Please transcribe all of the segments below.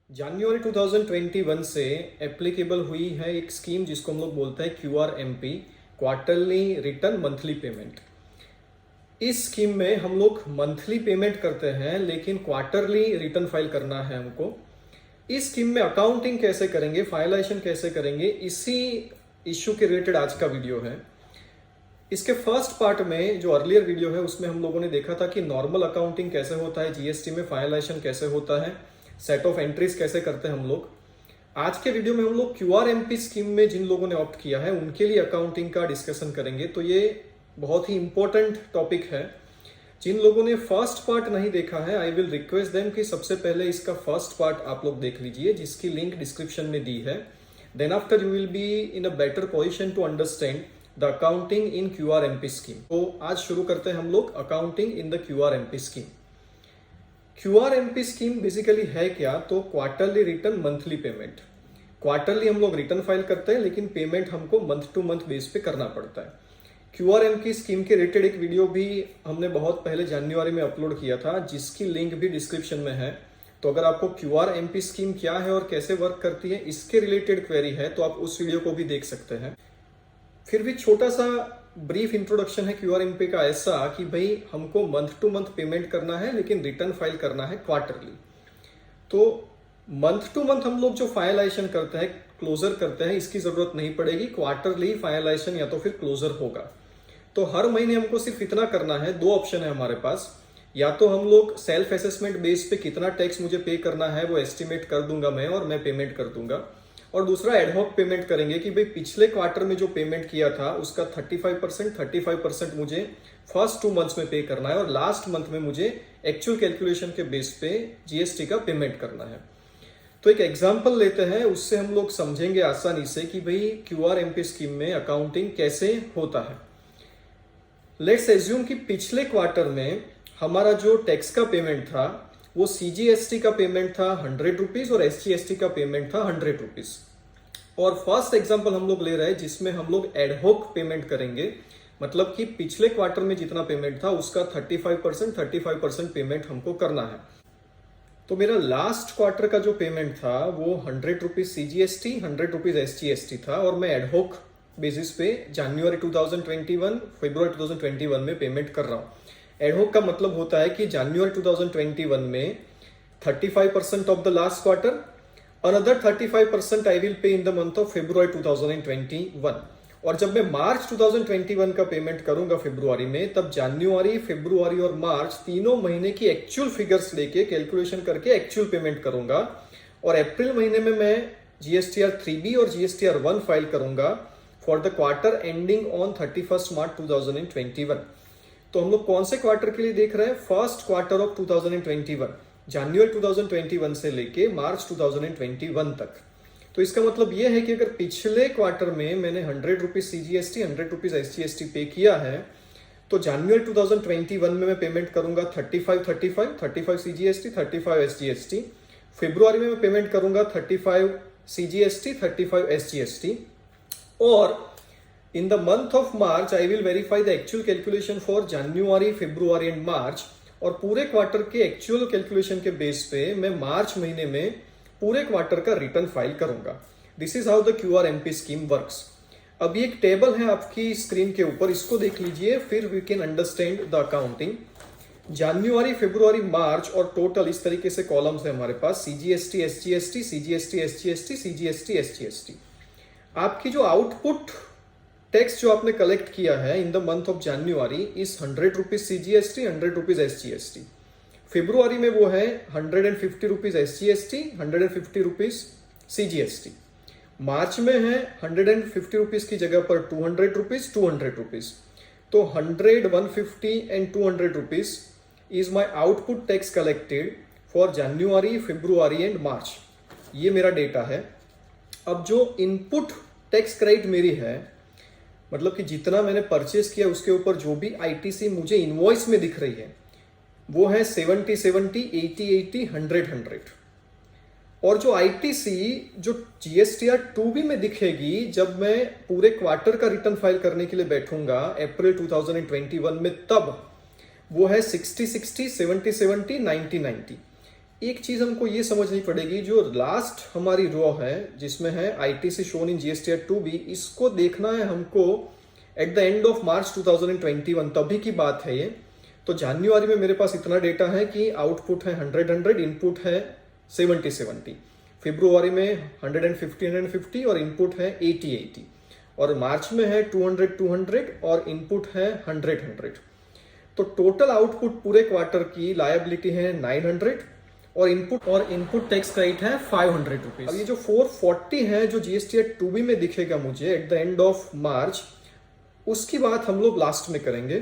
जनवरी 2021 से एप्लीकेबल हुई है एक स्कीम जिसको हम लोग बोलते हैं QRMP, quarterly return monthly payment. इस स्कीम में हम लोग मंथली पेमेंट करते हैं लेकिन क्वार्टरली रिटर्न फाइल करना है हमको। इस स्कीम में अकाउंटिंग कैसे करेंगे, फाइलेशन कैसे करेंगे, इसी इश्यू के रिलेटेड आज का वीडियो है। इसके फर्स्ट पार्ट में जो अर्लियर वीडियो है उसमें हम लोगों ने देखा था कि नॉर्मल अकाउंटिंग कैसे होता है, जीएसटी में फाइलेशन कैसे होता है, सेट ऑफ एंट्रीज कैसे करते हैं हम लोग। आज के वीडियो में हम लोग QRMP स्कीम में जिन लोगों ने ऑप्ट किया है उनके लिए अकाउंटिंग का डिस्कशन करेंगे। तो ये बहुत ही इंपॉर्टेंट टॉपिक है। जिन लोगों ने फर्स्ट पार्ट नहीं देखा है, आई विल रिक्वेस्ट देम कि सबसे पहले इसका फर्स्ट पार्ट आप लोग देख लीजिए, जिसकी लिंक डिस्क्रिप्शन में दी है। Then after you will be in a better position to understand the accounting in QRMP scheme. तो आज शुरू करते हैं हम लोग accounting in the QRMP scheme. QRMP scheme basically है क्या? तो quarterly return monthly payment. Quarterly हम लोग रिटर्न फाइल करते हैं लेकिन पेमेंट हमको मंथ टू मंथ बेस पे करना पड़ता है। QRMP स्कीम के रिलेटेड एक वीडियो भी हमने बहुत पहले जनवरी में अपलोड किया था, जिसकी लिंक भी डिस्क्रिप्शन में है। तो अगर आपको QRMP स्कीम क्या है और कैसे वर्क करती है इसके रिलेटेड क्वेरी है तो आप उस वीडियो को भी देख सकते हैं। फिर भी छोटा सा ब्रीफ इंट्रोडक्शन है QRMP का ऐसा कि भाई हमको मंथ टू मंथ पेमेंट करना है लेकिन रिटर्न फाइल करना है क्वार्टरली। तो मंथ टू मंथ हम लोग जो फाइलेशन करते हैं, क्लोजर करते हैं, इसकी जरूरत नहीं पड़ेगी। क्वार्टरली फाइलेशन या तो फिर क्लोजर होगा। तो हर महीने हमको सिर्फ इतना करना है। दो ऑप्शन है हमारे पास, या तो हम लोग सेल्फ असेसमेंट बेस पे कितना टैक्स मुझे पे करना है वो एस्टिमेट कर दूंगा मैं और मैं पेमेंट कर दूंगा, और दूसरा एडहॉक पेमेंट करेंगे कि भाई पिछले क्वार्टर में जो पेमेंट किया था उसका 35% मुझे फर्स्ट 2 मंथ्स में पे करना है और लास्ट मंथ में मुझे एक्चुअल कैलकुलेशन के बेस पे जीएसटी का पेमेंट करना है। तो एक एग्जांपल लेते हैं, उससे हम लोग समझेंगे आसानी से कि भाई QRMP स्कीम में अकाउंटिंग कैसे होता है। लेट्स एज्यूम कि पिछले क्वार्टर में हमारा जो टैक्स का पेमेंट था वो CGST का पेमेंट था 100 रुपीज और SGST का पेमेंट था 100 रुपीज। और फर्स्ट एग्जांपल हम लोग ले रहे हैं जिसमें हम लोग एडहॉक पेमेंट करेंगे, मतलब कि पिछले क्वार्टर में जितना पेमेंट था उसका 35% पेमेंट हमको करना है। तो मेरा लास्ट क्वार्टर का जो पेमेंट था वो 100 रुपीज CGST, 100 रुपीज SGST था और मैं एडहॉक बेसिस पे जनवरी 2021, फरवरी 2021 में पेमेंट कर रहा हूँ। एडहॉक का मतलब होता है कि जनवरी 2021 में 35% of the last quarter, another 35% I will pay in the month of फरवरी 2021। और जब मैं मार्च 2021 का पेमेंट करूंगा फरवरी में, तब जनवरी, फरवरी और मार्च तीनों महीने की एक्चुअल फिगर्स लेके कैलकुलेशन करके एक्चुअल पेमेंट करूंगा। और अप्रैल महीने में मैं GSTR 3B और GSTR 1 फाइल करूंगा for the quarter ending on 31 March 2021। तो हम लोग कौन से क्वार्टर के लिए देख रहे हैं? फर्स्ट क्वार्टर ऑफ 2021, जनवरी 2021 से लेके मार्च 2021 तक। तो इसका मतलब यह है कि अगर पिछले क्वार्टर में मैंने 100 रुपीज CGST, 100 रुपीज SGST पे किया है, तो जनवरी 2021 में मैं पेमेंट करूंगा 35 CGST, 35 SGST। फरवरी में मैं पेमेंट करूंगा 35 CGST, 35 SGST। और in the month of March I will verify the actual calculation for January, February and March। और पूरे क्वार्टर के एक्चुअल कैलकुलेशन के बेस पे मैं मार्च महीने में पूरे क्वार्टर का रिटर्न फाइल करूंगा। This is how the QRMP scheme works. अभी एक टेबल है आपकी स्क्रीन के ऊपर, इसको देख लीजिए, फिर we can understand the accounting. जनवरी, फरवरी, मार्च और टोटल इस तरीके से कॉलम्स है हमारे पास, CGST, SGST, CGST, SGST, CGST, SGST। आपकी जो आउटपुट टैक्स जो आपने कलेक्ट किया है in the month of January is 100 rupees CGST, 100 rupees SGST। फरवरी में वो है 150 रुपीज SGST, 150 रुपीज CGST। मार्च में है 150 रुपीज की जगह पर 200 रुपीज, 200 रुपीज। तो 100, 150 and 200 rupees is my output tax collected for January, February and March. ये मेरा डेटा है। अब जो इनपुट टैक्स क्रेडिट मेरी है, मतलब कि जितना मैंने परचेस किया उसके ऊपर जो भी ITC मुझे इनवॉइस में दिख रही है वो है 70, 70, 80, 80, 100, 100। और जो ITC जो GSTR 2B में दिखेगी जब मैं पूरे क्वार्टर का रिटर्न फाइल करने के लिए बैठूंगा अप्रैल 2021 में, तब वो है 60, 60, 70, 70, 90, 90। एक चीज हमको ये समझनी पड़ेगी, जो लास्ट हमारी रो है जिसमें है ITC shown in GST at 2B, इसको देखना है हमको at the end of March 2021, तभी की बात है ये। तो जनवरी में मेरे पास इतना डेटा है कि आउटपुट है 100, इनपुट है 70, फरवरी में 150 और इनपुट है 80, और मार्च में है 200 और इनपुट है 100। तो टोटल आउटपुट पूरे क्वार्टर की लायबिलिटी है 900 और इनपुट टैक्स क्रेडिट है 500 रुपीज। अब ये जो 440 है जो जीएसटी एट 2B में दिखेगा मुझे at the end of March, उसकी बात हम लोग लास्ट में करेंगे।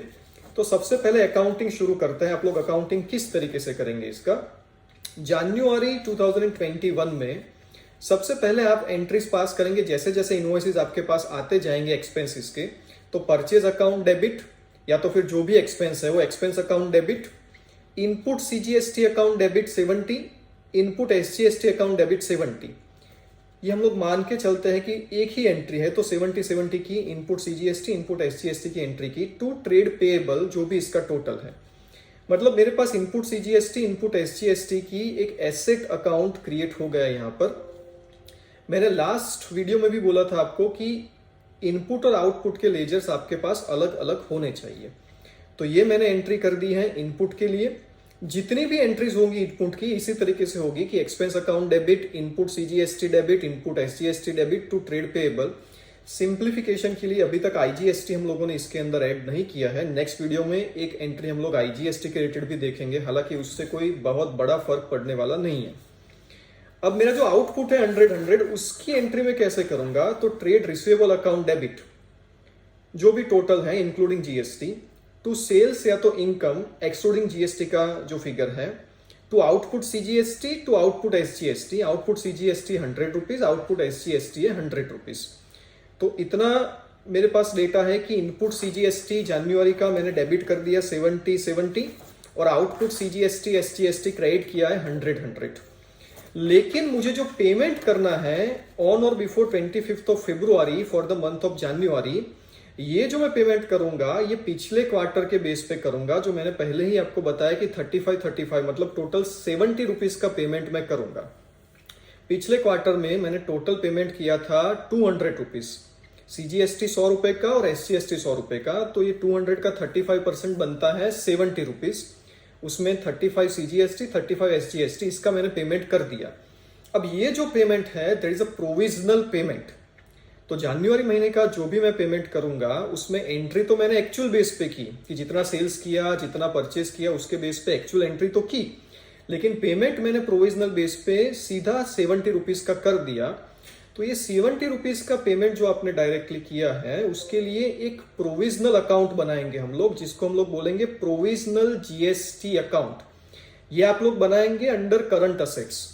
तो सबसे पहले अकाउंटिंग शुरू करते हैं। आप लोग अकाउंटिंग किस तरीके से करेंगे इसका, जनवरी 2021 में सबसे पहले आप एंट्रीज पास करेंगे। जैसे जैसे इनवॉइसेस आपके पास आते जाएंगे एक्सपेंसेस के, तो परचेज अकाउंट डेबिट या तो फिर जो भी एक्सपेंस है वो expense account debit, input CGST account debit 70, input SGST account debit 70। ये हम लोग मान के चलते हैं कि एक ही एंट्री है, तो 70 की इनपुट सीजीएसटी इनपुट एसजीएसटी की एंट्री की टू ट्रेड पेएबल, जो भी इसका टोटल है। मतलब मेरे पास इनपुट सीजीएसटी इनपुट एसजीएसटी की एक एसेट अकाउंट क्रिएट हो गया। यहाँ पर मैंने लास्ट वीडियो में भी बोला था आपको कि इनपुट और आउटपुट के लेजर्स आपके पास अलग अलग होने चाहिए। तो ये मैंने एंट्री कर दी है इनपुट के लिए। जितनी भी एंट्रीज होंगी इनपुट की इसी तरीके से होगी कि expense account debit, input CGST debit, input SGST debit to trade payable. Simplification के लिए अभी तक आईजीएसटी हम लोगों ने इसके अंदर ऐड नहीं किया है। नेक्स्ट वीडियो में एक एंट्री हम लोग आईजीएसटी के रिलेटेड भी देखेंगे, हालांकि उससे कोई बहुत बड़ा फर्क पड़ने वाला नहीं है। अब मेरा जो आउटपुट है 100 उसकी एंट्री में कैसे करूंगा, तो ट्रेड रिसीवेबल अकाउंट डेबिट जो भी टोटल है इंक्लूडिंग जीएसटी, टू सेल्स या तो इनकम एक्सक्लूडिंग जीएसटी का जो फिगर है, to output CGST to output SGST. Output CGST 100 rupees, output SGST है 100 रुपीज। तो इतना मेरे पास डेटा है कि इनपुट सीजीएसटी जनवरी का मैंने डेबिट कर दिया 70 और आउटपुट सीजीएसटी एसजीएसटी क्रेडिट किया है 100। लेकिन मुझे जो पेमेंट करना है ऑन और before 25 of February for the month of January, ये जो मैं पेमेंट करूंगा ये पिछले क्वार्टर के बेस पे करूंगा, जो मैंने पहले ही आपको बताया कि 35 मतलब टोटल 70 रुपीज का पेमेंट मैं करूंगा। पिछले क्वार्टर में मैंने टोटल पेमेंट किया था 200 रुपीज, सीजीएसटी 100 रुपए का और एसजीएसटी 100 रुपए का। तो ये 200 का 35% बनता है 70 रुपीज, उसमें 35 सीजीएसटी 35 एसजीएसटी, इसका मैंने पेमेंट कर दिया। अब ये जो पेमेंट है that is a provisional payment. तो जनवरी महीने का जो भी मैं पेमेंट करूंगा उसमें एंट्री तो मैंने एक्चुअल बेस पे की कि जितना सेल्स किया जितना परचेस किया उसके बेस पे एक्चुअल एंट्री तो की, लेकिन पेमेंट मैंने प्रोविजनल बेस पे सीधा 70 रुपीज का कर दिया। तो ये 70 रुपीज का पेमेंट जो आपने डायरेक्टली किया है उसके लिए एक प्रोविजनल अकाउंट बनाएंगे हम लोग, जिसको हम लोग बोलेंगे प्रोविजनल जीएसटी अकाउंट। ये आप लोग बनाएंगे under current assets.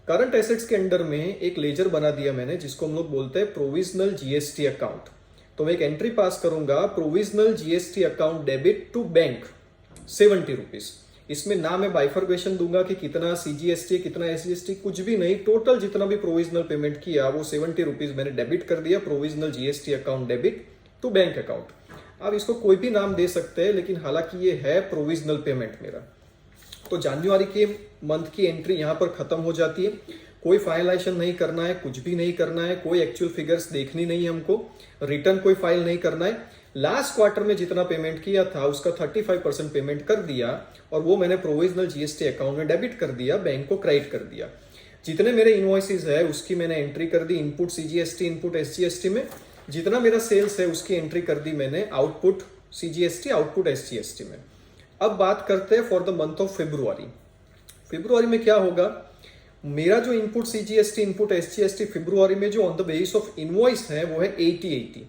Current assets के अंडर में एक लेजर बना दिया मैंने जिसको हम लोग बोलते हैं प्रोविजनल जीएसटी अकाउंट। तो मैं एक एंट्री पास करूंगा provisional GST account debit to bank 70 rupees. इसमें ना मैं बाइफर्केशन दूंगा कि कितना सीजीएसटी कितना एसजीएसटी, कुछ भी नहीं, टोटल जितना भी प्रोविजनल पेमेंट किया वो 70 रुपीज मैंने डेबिट कर दिया provisional GST account debit to bank account. अब इसको कोई भी नाम दे सकते हैं, लेकिन हालांकि ये है प्रोविजनल पेमेंट मेरा। तो जनवरी के मंथ की एंट्री यहाँ पर खत्म हो जाती है। कोई फाइनलाइजेशन नहीं करना है, कुछ भी नहीं करना है, कोई एक्चुअल फिगर्स देखनी नहीं है हमको, रिटर्न कोई फाइल नहीं करना है। लास्ट क्वार्टर में जितना पेमेंट किया था उसका 35% पेमेंट कर दिया और वो मैंने प्रोविजनल जीएसटी अकाउंट में डेबिट कर दिया, बैंक को क्रेडिट कर दिया। जितने मेरे इनवॉइसेस है उसकी मैंने एंट्री कर दी इनपुट सीजीएसटी इनपुट एसजीएसटी में। जितना मेरा सेल्स है उसकी एंट्री कर दी मैंने आउटपुट सीजीएसटी आउटपुट एसजीएसटी में। अब बात करते हैं for the month of February. फरवरी में क्या होगा, मेरा जो इनपुट सीजीएसटी इनपुट एसजीएसटी फरवरी में जो on the base of invoice है वो है 80।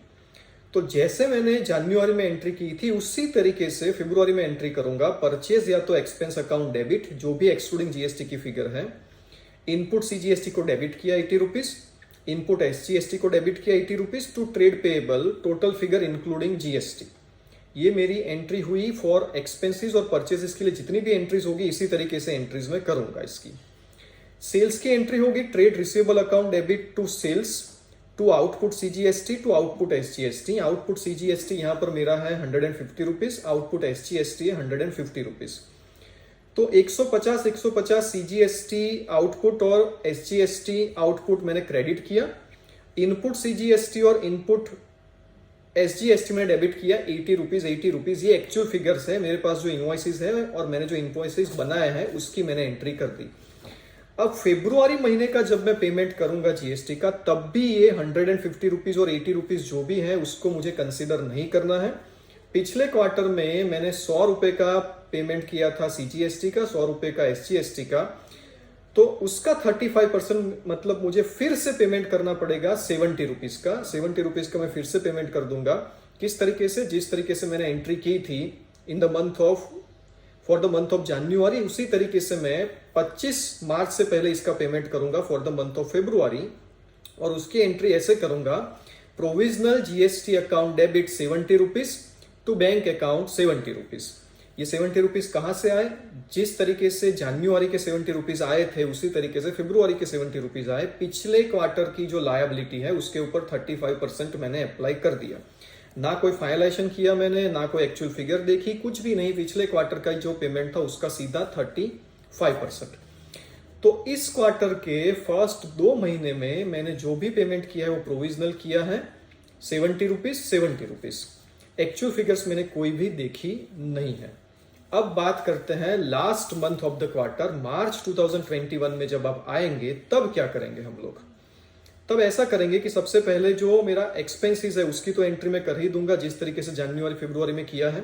तो जैसे मैंने जनवरी में एंट्री की थी उसी तरीके से फरवरी में एंट्री करूंगा। परचेज या तो एक्सपेंस अकाउंट डेबिट जो भी एक्सक्लूडिंग जीएसटी की फिगर है, इनपुट सीजीएसटी को डेबिट किया 80 रुपीज, इनपुट एसजीएसटी को डेबिट किया 80 rupees to trade payable, total figure including GST. ये मेरी एंट्री हुई फॉर एक्सपेंसेस और परचेजेस के लिए जितनी भी एंट्रीज होगी इसी तरीके से एंट्रीज में करूंगा। इसकी सेल्स की एंट्री होगी trade receivable account debit to sales to output CGST to output SGST. Output CGST यहाँ पर मेरा है 150 रुपीज, आउटपुट एसजीएसटी है 150 रुपीज। तो 150 सीजीएसटी आउटपुट और एसजीएसटी आउटपुट मैंने क्रेडिट किया, इनपुट सीजीएसटी और इनपुट एसजीएसटी मैंने डेबिट किया 80 रुपीज। ये एक्चुअल फिगर्स है, मेरे पास जो इनवॉइसेस है और मैंने जो इनवॉइसेस बनाया है उसकी मैंने एंट्री कर दी। अब फेब्रुआरी महीने का जब मैं पेमेंट करूंगा जीएसटी का, तब भी ये 150 रुपीज और 80 रुपीज जो भी है उसको मुझे कंसिडर नहीं करना है। पिछले क्वार्टर में मैंने 100 रुपए का पेमेंट किया था सीजीएसटी का, 100 रुपए का एसजीएसटी का, तो उसका 35% मतलब मुझे फिर से पेमेंट करना पड़ेगा 70 रुपीज का। 70 रुपीज का मैं फिर से पेमेंट कर दूंगा। किस तरीके से? जिस तरीके से मैंने एंट्री की थी for the month of January, उसी तरीके से मैं 25 मार्च से पहले इसका पेमेंट करूंगा for the month of February, और उसकी एंट्री ऐसे करूंगा, provisional GST account debit 70 rupees to bank account 70 rupees. ये 70 रुपीज कहां से आए? जिस तरीके से जनवरी के 70 रुपीज आए थे उसी तरीके से फेब्रुआरी के 70 रुपीज आए। पिछले क्वार्टर की जो लायबिलिटी है उसके ऊपर 35% मैंने अप्लाई कर दिया। ना कोई फाइलेशन किया मैंने, ना कोई एक्चुअल फिगर देखी, कुछ भी नहीं। पिछले क्वार्टर का जो पेमेंट था उसका सीधा 35%। तो इस क्वार्टर के फर्स्ट 2 महीने में मैंने जो भी पेमेंट किया है वो प्रोविजनल किया है 70 रुपीज। एक्चुअल फिगर्स मैंने कोई भी देखी नहीं है। अब बात करते हैं last month of the quarter, March 2021 में जब आप आएंगे तब क्या करेंगे हम लोग? तब ऐसा करेंगे कि सबसे पहले जो मेरा एक्सपेंसेस है उसकी तो एंट्री मैं कर ही दूंगा जिस तरीके से जनवरी फरवरी में किया है।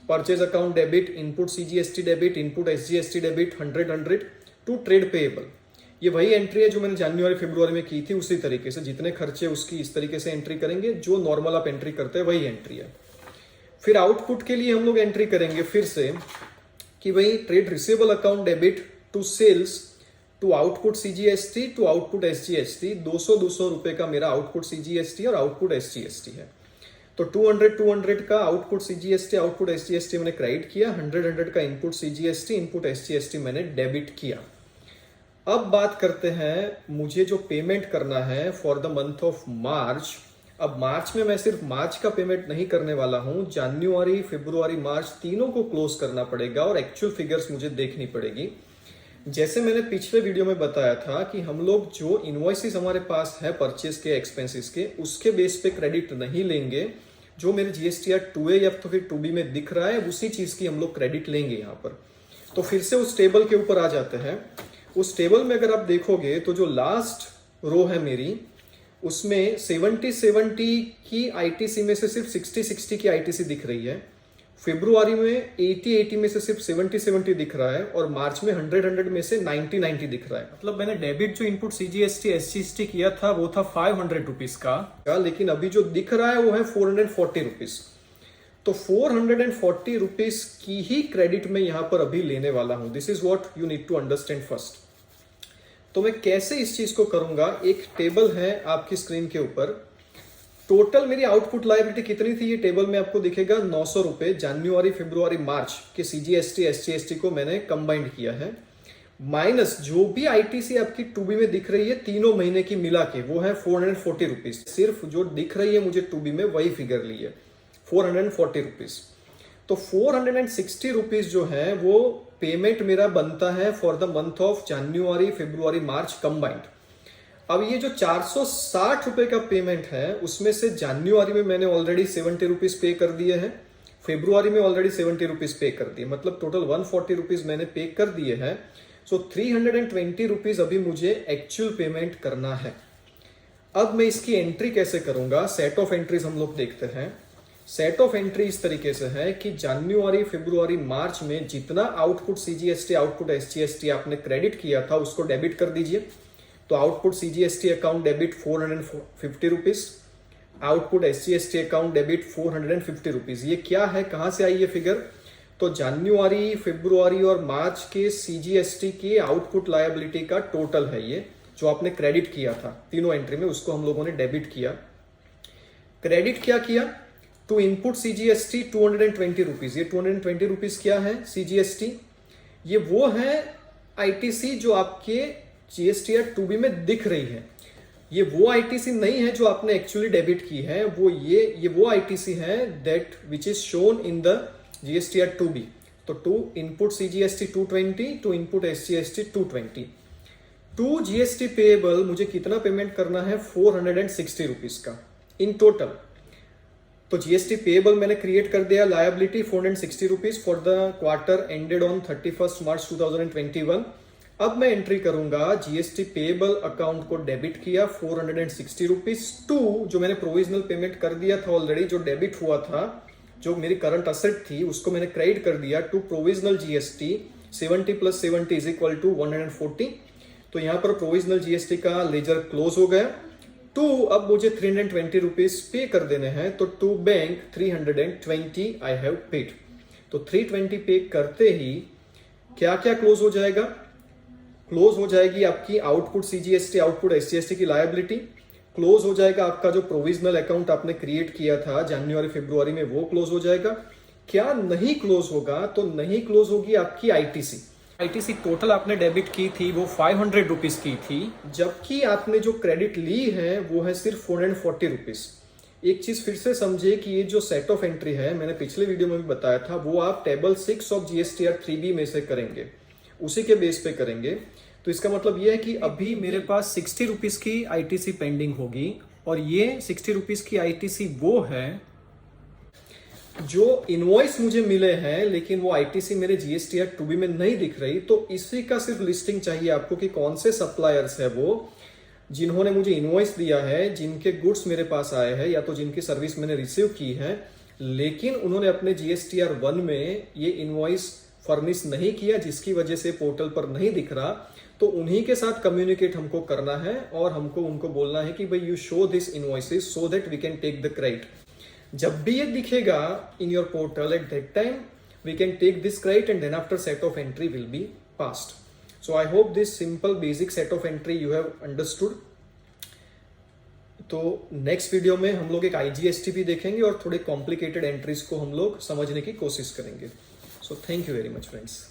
Purchase account debit, input CGST debit, input SGST debit 100 to trade payable. ये वही एंट्री है जो मैंने जनवरी फरवरी में की थी, उसी तरीके से जितने खर्चे उसकी इस तरीके से एंट्री करेंगे, जो नॉर्मल आप एंट्री करते हैं वही एंट्री है। फिर आउटपुट के लिए हम लोग एंट्री करेंगे फिर से कि भाई trade receivable account debit to sales to output CGST to output SGST, 200 रुपए का मेरा आउटपुट सीजीएसटी और आउटपुट एसजीएसटी है। तो 200 का आउटपुट सीजीएसटी आउटपुट एसजीएसटी मैंने क्रेडिट किया, 100 का इनपुट सीजीएसटी इनपुट एसजीएसटी मैंने डेबिट किया। अब बात करते हैं मुझे जो पेमेंट करना है for the month of March. अब मार्च में मैं सिर्फ मार्च का पेमेंट नहीं करने वाला हूं, जनवरी फरवरी मार्च तीनों को क्लोज करना पड़ेगा और एक्चुअल फिगर्स मुझे देखनी पड़ेगी। जैसे मैंने पिछले वीडियो में बताया था कि हम लोग जो इनवॉइसेस हमारे पास है परचेज के एक्सपेंसेस के, उसके बेस पे क्रेडिट नहीं लेंगे। जो मेरे जीएसटीआर 2A या तो फिर 2B में दिख रहा है उसी चीज की हम लोग क्रेडिट लेंगे यहाँ पर। तो फिर से उस टेबल के ऊपर आ जाते हैं। उस टेबल में अगर आप देखोगे तो जो लास्ट रो है मेरी, उसमें 70 की आईटीसी में से सिर्फ 60 की आईटीसी दिख रही है। फरवरी में 80 में से सिर्फ 70 दिख रहा है और मार्च में 100 में से 90 दिख रहा है। मतलब मैंने डेबिट जो इनपुट सीजीएसटी एसजीएसटी किया था वो था 500 रुपीज का, लेकिन अभी जो दिख रहा है वो है 440 रुपीज। तो 440 रुपीज की ही क्रेडिट में यहां पर अभी लेने वाला हूं। This is what you need to understand first. तो मैं कैसे इस चीज को करूंगा? एक टेबल है आपकी स्क्रीन के ऊपर। टोटल मेरी आउटपुट लायबिलिटी कितनी थी ये टेबल में आपको दिखेगा, 900 रुपए। जनवरी फरवरी मार्च के सीजीएसटी एसजीएसटी को मैंने कंबाइंड किया है, माइनस जो भी आईटीसी आपकी 2B में दिख रही है तीनों महीने की मिला के, वो है 440 रुपीज। सिर्फ जो दिख रही है मुझे 2B में वही फिगर ली है 440 रुपीज। तो 460 रुपीज जो है वो पेमेंट मेरा बनता है for the month of January फरवरी मार्च कंबाइंड। अब ये जो 460 रुपए का पेमेंट है उसमें से जनवरी में मैंने ऑलरेडी 70 रुपीज पे कर दिए हैं, फरवरी में ऑलरेडी 70 रुपीज पे कर दिए, मतलब टोटल 140 रुपीज मैंने पे कर दिए हैं। सो 320 रुपीज अभी मुझे एक्चुअल पेमेंट करना है। अब मैं इसकी एंट्री कैसे करूंगा? सेट ऑफ एंट्रीज हम लोग देखते हैं। सेट ऑफ एंट्री इस तरीके से है कि जनवरी फरवरी मार्च में जितना आउटपुट सीजीएसटी आउटपुट एसजीएसटी आपने क्रेडिट किया था उसको डेबिट कर दीजिए। तो output CGST account debit 450 rupees, output SGST account debit 450 rupees. ये क्या है, कहां से आई ये फिगर? तो जनवरी फरवरी और मार्च के सीजीएसटी के आउटपुट लायबिलिटी का टोटल है ये, जो आपने क्रेडिट किया था तीनों एंट्री में, उसको हम लोगों ने डेबिट किया। क्रेडिट क्या किया? To input CGST 220 rupees. ये 220 रुपीज क्या है? सीजीएसटी। ये वो है आईटीसी जो आपके जीएसटीआर 2B में दिख रही है। ये वो आईटीसी नहीं है जो आपने एक्चुअली डेबिट की है, वो ये वो आईटीसी है that which is shown in the GSTR 2B। तो to input CGST 220, to input SGST 220। To GST payable मुझे कितना पेमेंट करना है, 460 रुपीज का इन टोटल। तो GST पेएबल मैंने क्रिएट कर दिया, liability 460 rupees for the quarter ended on 31 March 2021। अब मैं एंट्री करूंगा GST पेएबल अकाउंट को डेबिट किया 460 रुपीज टू जो मैंने प्रोविजनल पेमेंट कर दिया था ऑलरेडी, जो डेबिट हुआ था, जो मेरी करंट असेट थी उसको मैंने क्रेडिट कर दिया to provisional GST 70 + 70 is equal to 140। तो यहाँ पर प्रोविजनल GST का लेजर क्लोज हो गया। टू अब मुझे 320 रुपीज पे कर देने हैं, तो to bank 320 I have paid. तो 320 पे करते ही क्या क्या क्लोज हो जाएगा, क्लोज हो जाएगी आपकी आउटपुट CGST आउटपुट SGST की लायबिलिटी, क्लोज हो जाएगा आपका जो प्रोविजनल अकाउंट आपने क्रिएट किया था जनवरी फरवरी में, वो क्लोज हो जाएगा। क्या नहीं क्लोज होगा, तो नहीं क्लोज होगी आपकी ITC टोटल आपने डेबिट की थी वो 500 रुपीज की थी, जबकि आपने जो क्रेडिट ली है वो है सिर्फ 440 रुपीज। एक चीज फिर से समझे कि ये जो सेट ऑफ एंट्री है, मैंने पिछले वीडियो में भी बताया था, वो आप टेबल 6 ऑफ GSTR 3B में से करेंगे, उसी के बेस पे करेंगे। तो इसका मतलब ये है कि अभी मेरे पास 60 रुपीज की ITC पेंडिंग होगी, और ये 60 रुपीज की ITC वो है जो इनवॉइस मुझे मिले हैं, लेकिन वो ITC मेरे GSTR 2B में नहीं दिख रही। तो इसी का सिर्फ लिस्टिंग चाहिए आपको कि कौन से सप्लायर्स है वो जिन्होंने मुझे इनवॉइस दिया है, जिनके गुड्स मेरे पास आए हैं या तो जिनकी सर्विस मैंने रिसीव की है, लेकिन उन्होंने अपने GSTR 1 में ये इनवॉइस फर्निश नहीं किया, जिसकी वजह से पोर्टल पर नहीं दिख रहा। तो उन्हीं के साथ कम्युनिकेट हमको करना है और हमको उनको बोलना है कि भाई you show this invoices so that we can take the credit. जब भी ये दिखेगा in your portal, at that time we can take this credit and then after set off entry will be passed. So I hope this simple basic set off entry you have understood. तो next video में हम लोग एक IGST भी देखेंगे और थोड़े complicated entries को हम लोग समझने की कोशिश करेंगे। So thank you very much friends.